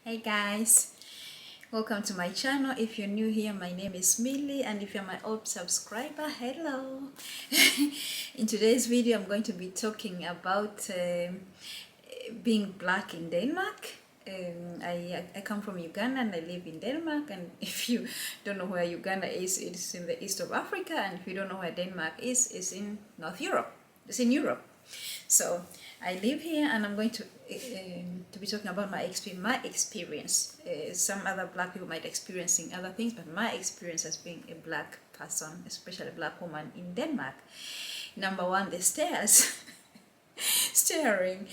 Hey guys, welcome to my channel. If you're new here, my name is Millie, and if you're my old subscriber, hello. In today's video, I'm going to be talking about being black in Denmark. I come from Uganda and I live in Denmark, and if you don't know where Uganda is, it's in the east of Africa, and if you don't know where Denmark is, it's in North Europe. It's in Europe. So I live here, and I'm going to be talking about my experience. Some other black people might experiencing other things, but my experience as being a black person, especially a black woman in Denmark. Number one, the stairs. Staring.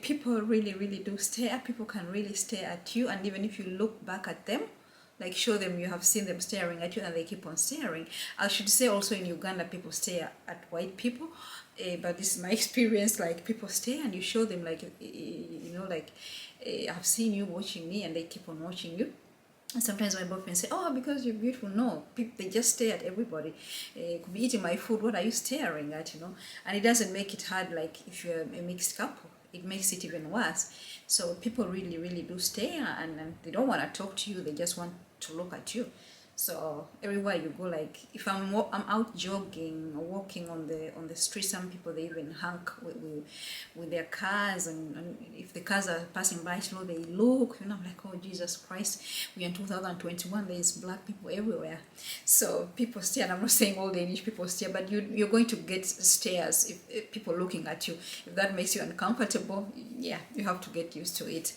People really do stare. People can really stare at you, and even if you look back at them, like show them you have seen them staring at you, and they keep on staring. I should say also in Uganda people stare at white people, but this is my experience. Like people stare and you show them like I've seen you watching me, and they keep on watching you. And sometimes my boyfriend say, "Oh, because you're beautiful." No, people, they just stare at everybody. Could be eating my food. What are you staring at? And it doesn't make it hard. Like if you're a mixed couple, it makes it even worse. So people really do stare, and they don't want to talk to you. They just want to look at you. So everywhere you go, like if I'm out jogging or walking on the street, some people they even honk with their cars, and if the cars are passing by slow, they look. I'm like, oh Jesus Christ, we're in 2021. There's black people everywhere, so people stare. And I'm not saying all Danish people stare, but you're going to get stares if people looking at you. If that makes you uncomfortable, yeah, you have to get used to it.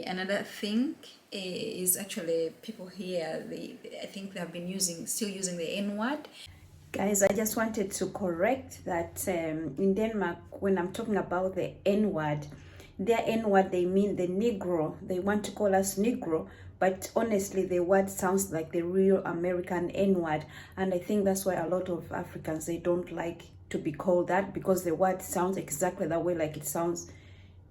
Another thing is actually people here, I think they have been still using the N-word. Guys, I just wanted to correct that in Denmark, when I'm talking about the N-word, their N-word, they mean the Negro. They want to call us Negro, but honestly, the word sounds like the real American N-word. And I think that's why a lot of Africans, they don't like to be called that, because the word sounds exactly that way, like it sounds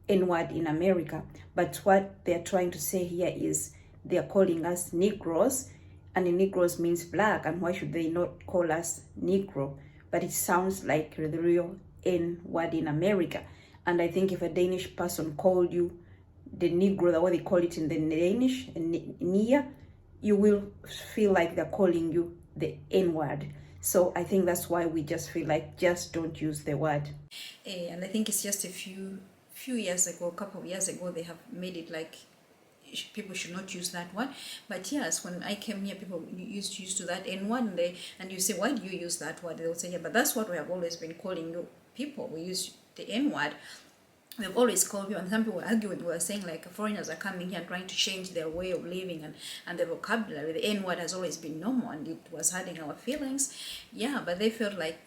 N-word in America. But what they're trying to say here is they're calling us Negroes, and the Negroes means black, and why should they not call us Negro? But it sounds like the real N-word in America. And I think if a Danish person called you the Negro, the way they call it in the Danish, Nia, you will feel like they're calling you the N-word. So I think that's why we just feel like just don't use the word. And I think it's just a few years ago, a couple of years ago, they have made it like people should not use that one. But yes, when I came here, people used to that N1 day, and you say, why do you use that word? They'll say, yeah, but that's what we have always been calling you people. We use the N word. We've always called you, and some people were arguing, we were saying like foreigners are coming here and trying to change their way of living and their vocabulary. The N word has always been normal, and it was hurting our feelings. Yeah, but they felt like,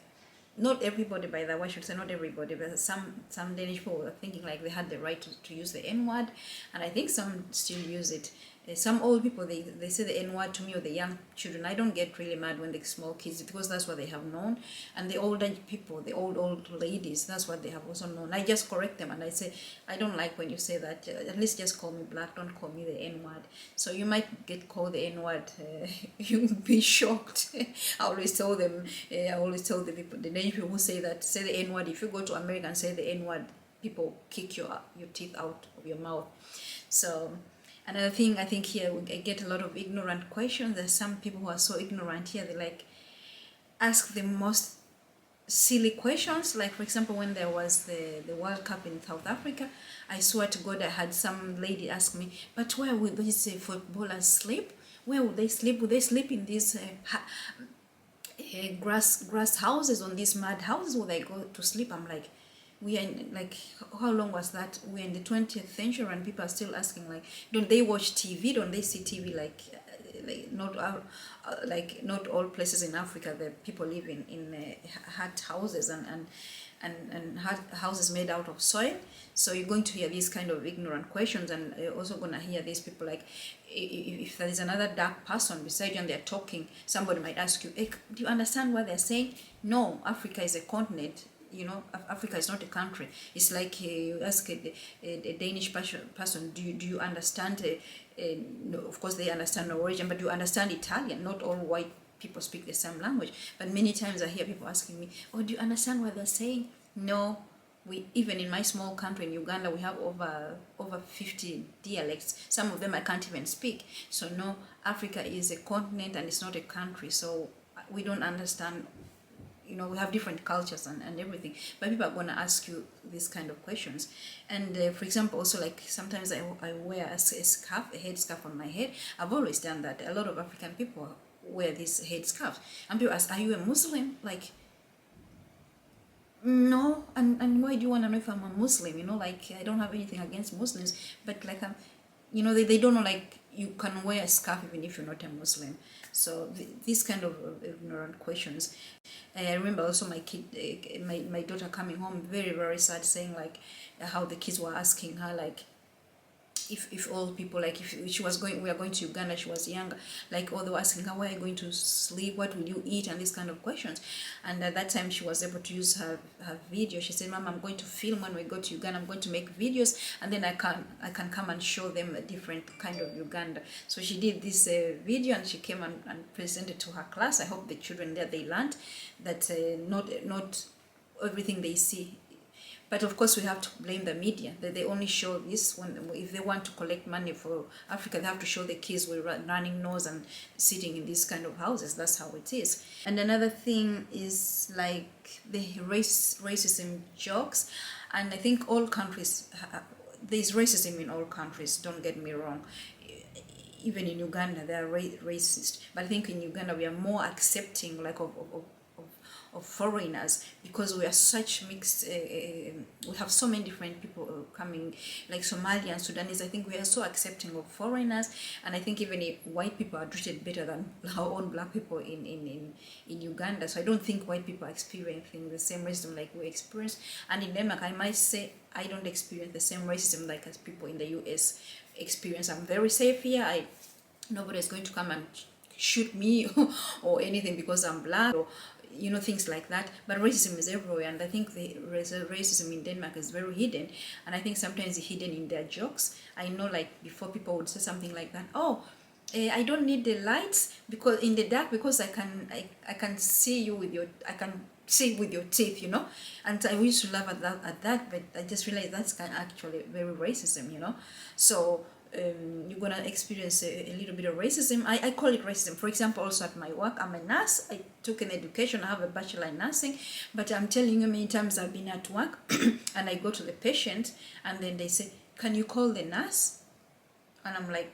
not everybody, by the way, I should say not everybody, but some Danish people were thinking like they had the right to use the N-word, and I think some still use it. Some old people, they say the N-word to me, or the young children. I don't get really mad when the small kids, because that's what they have known. And the older people, the old ladies, that's what they have also known. I just correct them and I say, I don't like when you say that. At least just call me black, don't call me the N-word. So you might get called the N-word. You'll be shocked. I always tell them, I always tell the people, the Danish people who say that, say the N-word. If you go to America and say the N-word, people kick your teeth out of your mouth. So another thing, I think here I get a lot of ignorant questions. There's some people who are so ignorant here, they like ask the most silly questions. Like for example, when there was the World Cup in South Africa, I swear to God, I had some lady ask me, but where would these footballers sleep? Where would they sleep? Would they sleep in these grass houses, on these mud houses? Would they go to sleep? I'm like, we are in, like, how long was that? We're in the 20th century, and people are still asking like, don't they watch TV? Don't they see TV? Like not all places in Africa that people live in hut houses and houses made out of soil. So you're going to hear these kind of ignorant questions, and you're also going to hear these people like, if there is another dark person beside you and they're talking, somebody might ask you, hey, do you understand what they're saying? No, Africa is a continent. Africa is not a country. It's like you ask a Danish person, do you understand? No, of course they understand Norwegian, but do you understand Italian? Not all white people speak the same language. But many times I hear people asking me, oh, do you understand what they're saying? No, we, even in my small country in Uganda, we have over 50 dialects. Some of them I can't even speak. So no, Africa is a continent and it's not a country. So we don't understand, we have different cultures and everything, but people are going to ask you these kind of questions. And for example, also, like, sometimes I wear a scarf, a head scarf on my head. I've always done that. A lot of African people wear these head scarves, and people ask, are you a Muslim? Like, no. And why do you want to know if I'm a Muslim? Like, I don't have anything against Muslims, but like, they don't know, like, you can wear a scarf even if you're not a Muslim. So these kind of ignorant questions. I remember also my kid, my daughter coming home very, very sad, saying like how the kids were asking her, like, if all people, like, if she was going, we are going to Uganda, she was younger, like, all they were asking her, where are you going to sleep, what will you eat, and these kind of questions. And at that time she was able to use her video. She said, Mom, I'm going to film when we go to Uganda, I'm going to make videos, and then I can come and show them a different kind of Uganda. So she did this video, and she came and presented to her class. I hope the children there, they learned that not everything they see. But of course, we have to blame the media, that they only show this if they want to collect money for Africa, they have to show the kids with running nose and sitting in these kind of houses. That's how it is. And another thing is like the racism jokes. And I think all countries, there's racism in all countries, don't get me wrong. Even in Uganda, they are racist. But I think in Uganda, we are more accepting, like, of foreigners, because we are such mixed, we have so many different people coming, like Somali and Sudanese. I think we are so accepting of foreigners, and I think even if white people are treated better than our own black people in Uganda. So I don't think white people are experiencing the same racism like we experience. And in Denmark, I might say I don't experience the same racism like as people in the US experience. I'm very safe here. Nobody is going to come and shoot me or anything because I'm black, or things like that. But racism is everywhere, and I think the racism in Denmark is very hidden, and I think sometimes it's hidden in their jokes. I know, like, before, people would say something like that, I don't need the lights because in the dark, because I can see you with I can see with your teeth, and I used to laugh at that, but I just realized that's actually very racism, so you're gonna experience a little bit of racism. I call it racism. For example, also at my work, I'm a nurse. I took an education. I have a bachelor in nursing, but I'm telling you, many times I've been at work and I go to the patient, and then they say, "Can you call the nurse?" And I'm like,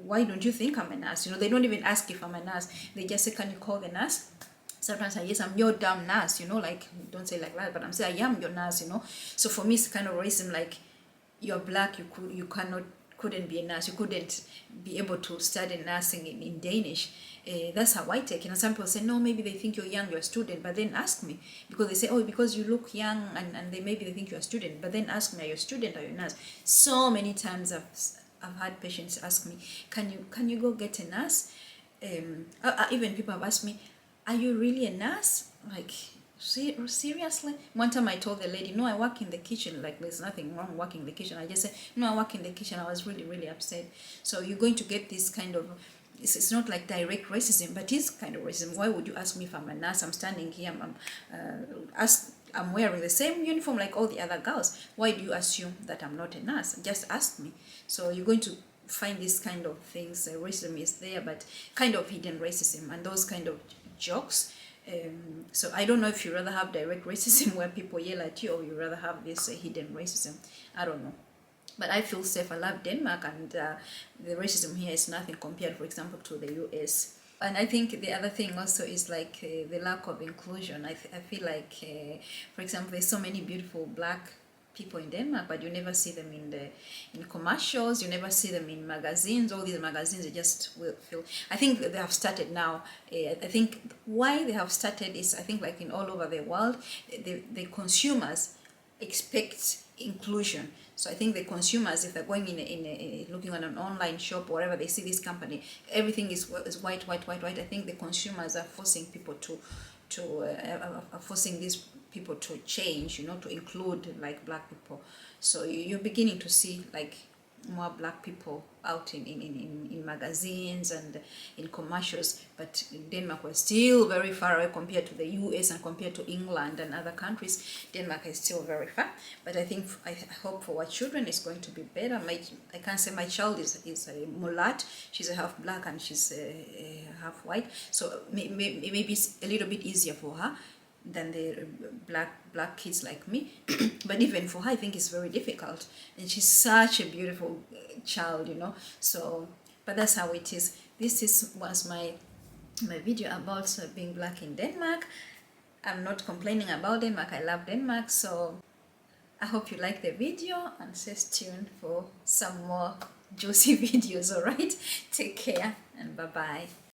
"Why don't you think I'm a nurse?" They don't even ask if I'm a nurse. They just say, "Can you call the nurse?" Sometimes I yes, I'm your damn nurse. Like, don't say like that, but I'm saying I am your nurse. So for me, it's kind of racism. Like, you're black, you couldn't be a nurse, you couldn't be able to study nursing in Danish. That's how I take it. Some people say, no, maybe they think you're young, you're a student, but then ask me, because they say, oh, because you look young, and maybe they think you're a student, but then ask me, are you a student, are you a nurse? So many times I've had patients ask me, can you go get a nurse? Even people have asked me, are you really a nurse? Like, seriously? One time I told the lady, no, I work in the kitchen. Like, there's nothing wrong working in the kitchen. I just said, no, I work in the kitchen. I was really, really upset. So you're going to get this kind of, it's not like direct racism, but it's kind of racism. Why would you ask me if I'm a nurse? I'm standing here, I'm wearing the same uniform like all the other girls. Why do you assume that I'm not a nurse? Just ask me. So you're going to find these kind of things. Racism is there, but kind of hidden racism, and those kind of jokes. So I don't know if you rather have direct racism where people yell at you, or you rather have this hidden racism. I don't know. But I feel safe. I love Denmark, and the racism here is nothing compared, for example, to the US. And I think the other thing also is like the lack of inclusion. I feel like, for example, there's so many beautiful black people in Denmark, but you never see them in commercials, you never see them in magazines. All these magazines, they just will feel. I think they have started now. I think why they have started is, I think, like in all over the world, the consumers expect inclusion. So I think the consumers, if they're going in looking at an online shop or whatever, they see this company, everything is white. I think the consumers are forcing people are forcing these people to change, to include like black people. So you're beginning to see like more black people out in magazines and in commercials, but Denmark was still very far away compared to the US and compared to England and other countries. Denmark is still very far, but I think I hope for our children it's going to be better. I can't say my child is a mulat. She's a half black and she's a half white, so maybe it's a little bit easier for her than the black kids like me. But even for her, I think it's very difficult, and she's such a beautiful child, you know. So, but that's how it is. Was my video about being black in Denmark. I'm not complaining about Denmark. I love Denmark. So I hope you like the video, and stay tuned for some more juicy videos. All right, take care and bye bye.